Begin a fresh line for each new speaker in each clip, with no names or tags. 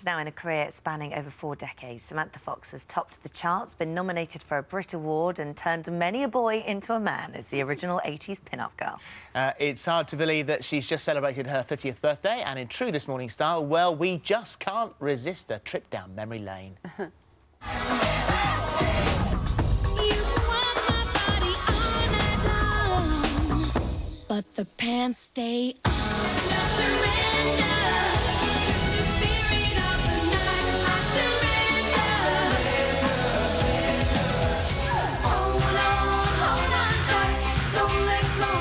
now in a career spanning over 4 decades. Samantha Fox has topped the charts, been nominated for a Brit Award and turned many a boy into a man as the original 80s pin-up girl.
It's hard to believe that she's just celebrated her 50th birthday, and in true This Morning style, well, we just can't resist a trip down memory lane.
But the pants stay on. Surrender to the spirit of the night. I surrender. Hold on tight. Don't let go.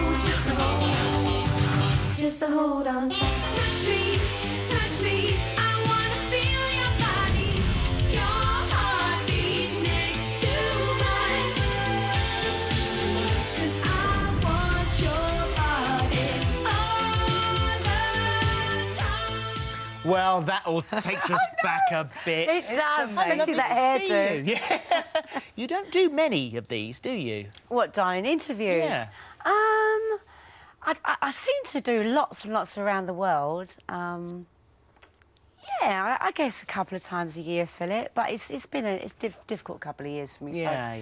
Just a hold on tight. Touch me. I wanna feel your body, your heartbeat next to mine. 'Cause I want your
Well, that all takes us back a bit.
It does, especially that hairdo.
Yeah. You don't do many of these, do you?
What, dying interviews?
Yeah.
I seem to do lots and lots around the world. Yeah, I guess a couple of times a year, Philip. But it's been a difficult couple of years for me.
Yeah.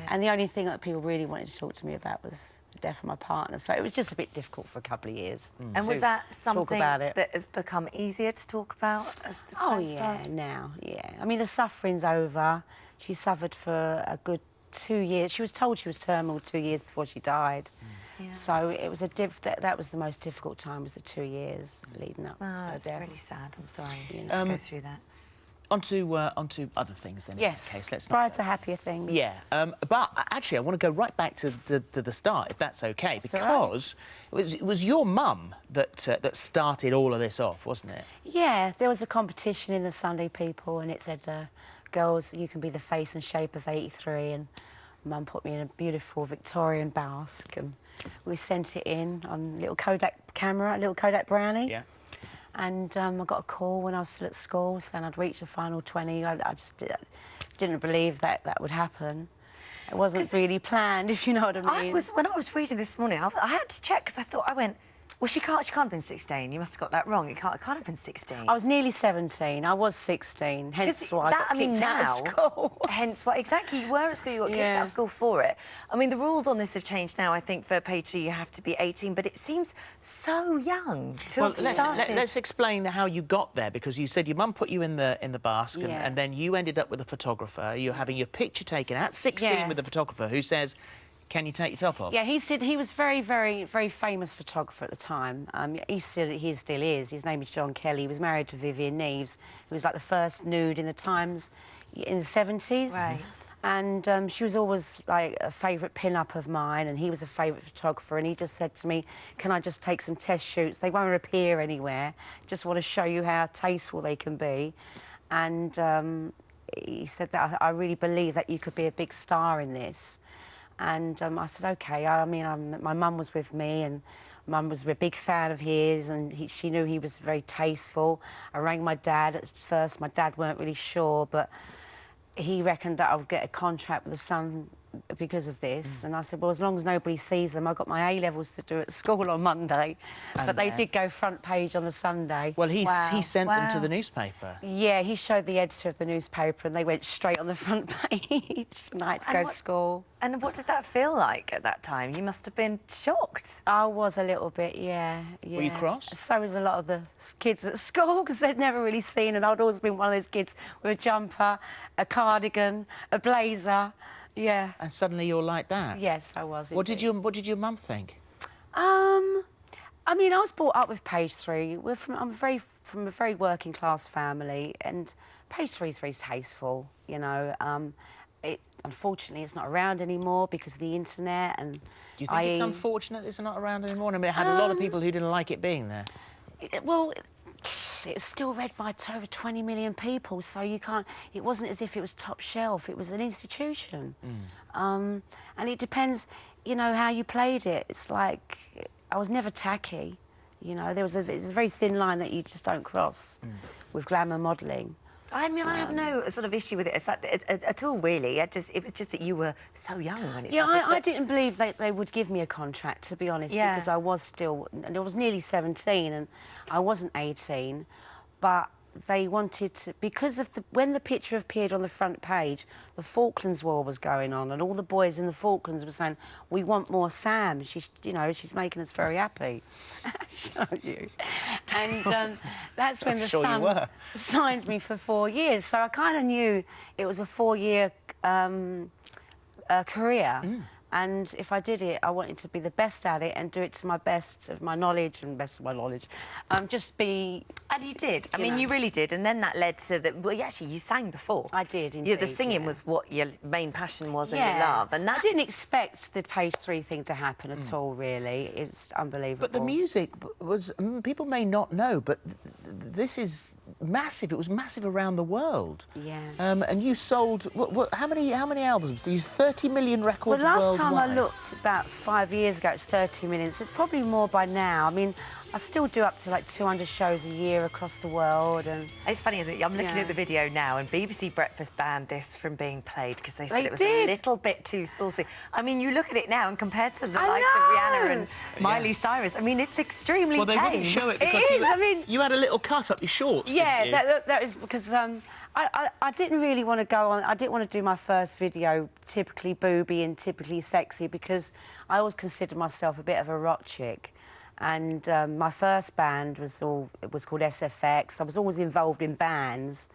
And the only thing that people really wanted to talk to me about was the death of my partner. So it was just a bit difficult for a couple of years.
And was that something
about it.
that has become easier to talk about as the time's passed?
Now, yeah. I mean, the suffering's over. She suffered for a good 2 years. She was told she was terminal 2 years before she died.
Yeah.
So it was that was the most difficult time, was the 2 years leading up to her
It's
death.
really sad. I'm sorry to go through that.
Onto other things then.
Yes,
In that case. Let's
prior
not...
to happier things.
Yeah, but actually I want to go right back to the start, if that's OK,
That's all right.
because it was your mum that started all of this off, wasn't it?
Yeah, there was a competition in the Sunday People and it said, girls, you can be the face and shape of 83, and Mum put me in a beautiful Victorian basque and we sent it in on a little Kodak camera, a little Kodak Brownie.
Yeah.
And I got a call when I was still at school saying I'd reached the final 20. I just didn't believe that would happen. It wasn't really planned, if you know what I mean.
When I was reading this morning, I had to check because I went, well, she can't have been 16. You must have got that wrong. It can't have been 16.
I was nearly 17. I was 16, hence why I got kicked out of school.
Hence why, exactly, you were at school, you got kicked out of school for it. I mean, the rules on this have changed now. I think for page 2 you have to be 18, but it seems so young to have started.
Let's explain how you got there, because you said your mum put you in the basque,
Yeah.
and then you ended up with a photographer. You're having your picture taken at 16 with a photographer who says, can you take your top off?
Yeah, he was very, very, very famous photographer at the time. He still is. His name is John Kelly. He was married to Vivian Neves, who was like the first nude in the Times in the 70s.
Right.
And she was always like a favourite pin-up of mine, and he was a favourite photographer, and he just said to me, can I just take some test shoots? They won't appear anywhere. Just want to show you how tasteful they can be. And he said that I really believe that you could be a big star in this. And I said, OK. I mean, my mum was with me, and Mum was a big fan of his, and she knew he was very tasteful. I rang my dad at first. My dad weren't really sure, but he reckoned that I would get a contract with the Sun because of this. And I said, well, as long as nobody sees them, I've got my A-levels to do at school on Monday. But they did go front page on the Sunday.
Well, he sent them to the newspaper.
Yeah, he showed the editor of the newspaper and they went straight on the front page. And I had to go to school.
And what did that feel like at that time? You must have been shocked.
I was a little bit, yeah.
Were you cross?
So was a lot of the kids at school, because they'd never really seen, and I'd always been one of those kids with a jumper, a cardigan, a blazer. Yeah.
And suddenly you're like that?
Yes, I was.
What did your mum think?
I mean, I was brought up with page 3. I'm from a very working class family, and page 3 is very tasteful, you know. Unfortunately, it's not around anymore because of the internet. And
do you think it's unfortunate it's not around anymore? I mean, it had a lot of people who didn't like it being there.
It was still read by over 20 million people, so you can't... It wasn't as if it was top shelf. It was an institution. And it depends, you know, how you played it. It's like... I was never tacky, you know. It's a very thin line that you just don't cross with glamour modelling.
I mean, I have no sort of issue with it at all, really. It was just that you were so young when it started.
Yeah, I didn't believe they would give me a contract, to be honest, because I was still... And I was nearly 17 and I wasn't 18. But they wanted to, because of when the picture appeared on the front page, the Falklands War was going on, and all the boys in the Falklands were saying, "We want more Sam. She's, you know, she's making us very happy." Show you. And that's when the
Sure you were.
Sun signed me for 4 years. So I kind of knew it was a 4-year career. And if I did it, I wanted to be the best at it and do it to my best of my knowledge and best of my knowledge. Just be...
And you did. I mean, you really did. And then that led to the... Well, actually, you sang before.
I did, indeed.
Yeah, the singing was what your main passion was and your love. And that...
I didn't expect the page 3 thing to happen at all, really. It's unbelievable.
But the music was... people may not know, but this is massive. It was massive around the world.
Yeah.
And you sold... how many albums? Did you 30 million records
Well,
worldwide?
last time I looked, about 5 years ago, it's 30 million, so it's probably more by now. I mean, I still do up to like 200 shows a year across the world. And
it's funny, isn't it? I'm looking at the video now, and BBC Breakfast banned this from being played because they said it was a little bit too saucy. I mean, you look at it now, and compared to the likes of Rihanna and Miley Cyrus, I mean, it's extremely
Well, they
tame.
wouldn't show it because
It is, I mean...
you had a little cut up your shorts,
Yeah,
didn't you?
that is because I didn't really want to go on... I didn't want to do my first video typically booby and typically sexy because I always considered myself a bit of a rock chick. And my first band was called SFX. I was always involved in bands.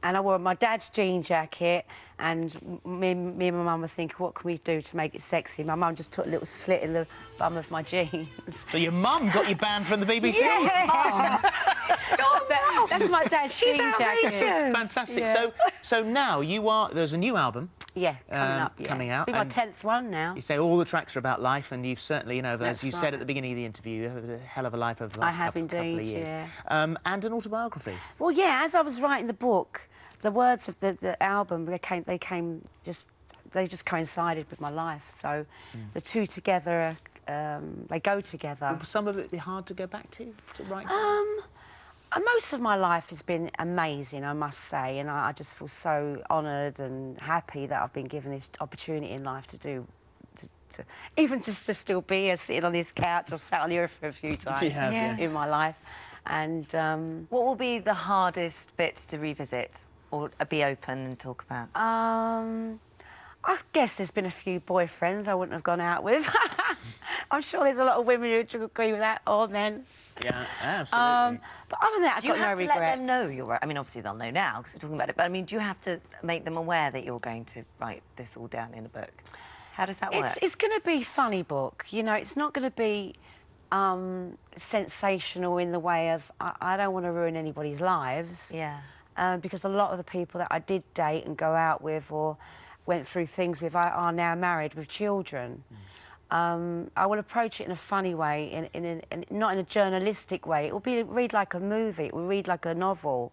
And I wore my dad's jean jacket, and me and my mum were thinking, what can we do to make it sexy? My mum just took a little slit in the bum of my jeans.
So your mum got you banned from the BBC?
Yeah. That's my dad's jean jacket.
It's fantastic.
Yeah.
So now there's a new album.
Yeah, coming up. Yeah.
Coming out.
Be my
and
10th one now.
You say all the tracks are about life, and you've certainly, you know, as
That's
you said
right.
at the beginning of the interview, you have a hell of a life over the
I
last
have
couple of
indeed,
years.
yeah.
And an autobiography.
Well, yeah, as I was writing the book, the words of the album, they just coincided with my life. So the two together, they go together.
Will some of it be hard to go back to write?
Most of my life has been amazing, I must say, and I just feel so honoured and happy that I've been given this opportunity in life to do, even just to still be here, sitting on this couch. I've sat on here for a few times in my life. And
what will be the hardest bits to revisit or be open and talk about?
I guess there's been a few boyfriends I wouldn't have gone out with. I'm sure there's a lot of women who agree with that, or men.
Yeah, absolutely.
But other than that, I've got no regret.
Do you have to let them know you're... I mean, obviously they'll know now because we're talking about it, but I mean, do you have to make them aware that you're going to write this all down in a book? How does that work?
It's going to be a funny book. You know, it's not going to be sensational in the way of... I don't want to ruin anybody's lives.
Yeah.
Because a lot of the people that I did date and go out with or went through things with are now married with children. I will approach it in a funny way, not in a journalistic way. It will read like a movie. It will read like a novel,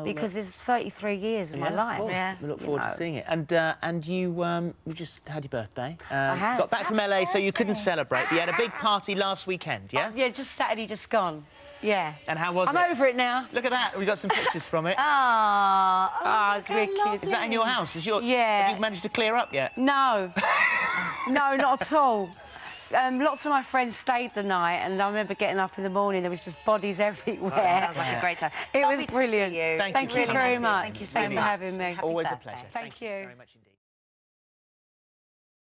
because there's 33 years of my life.
Yeah, we look forward to seeing it. And you just had your birthday.
I have.
Got back from LA, so you couldn't celebrate. But you had a big party last weekend, yeah?
Yeah, just Saturday, just gone. Yeah.
And how was it?
I'm over it now.
Look at that. We got some pictures from it.
It's wicked.
Is that in your house?
Yeah.
Have you managed to clear up yet?
No. No, not at all. Lots of my friends stayed the night, and I remember getting up in the morning, there was just bodies everywhere.
Sounds like a great time.
It was
Lovely to
brilliant.
see you.
Thank
Thank
you
you very much.
Thank you so
Thanks
much.
for having me.
Always a
birthday.
pleasure.
Thank you.
Very much indeed.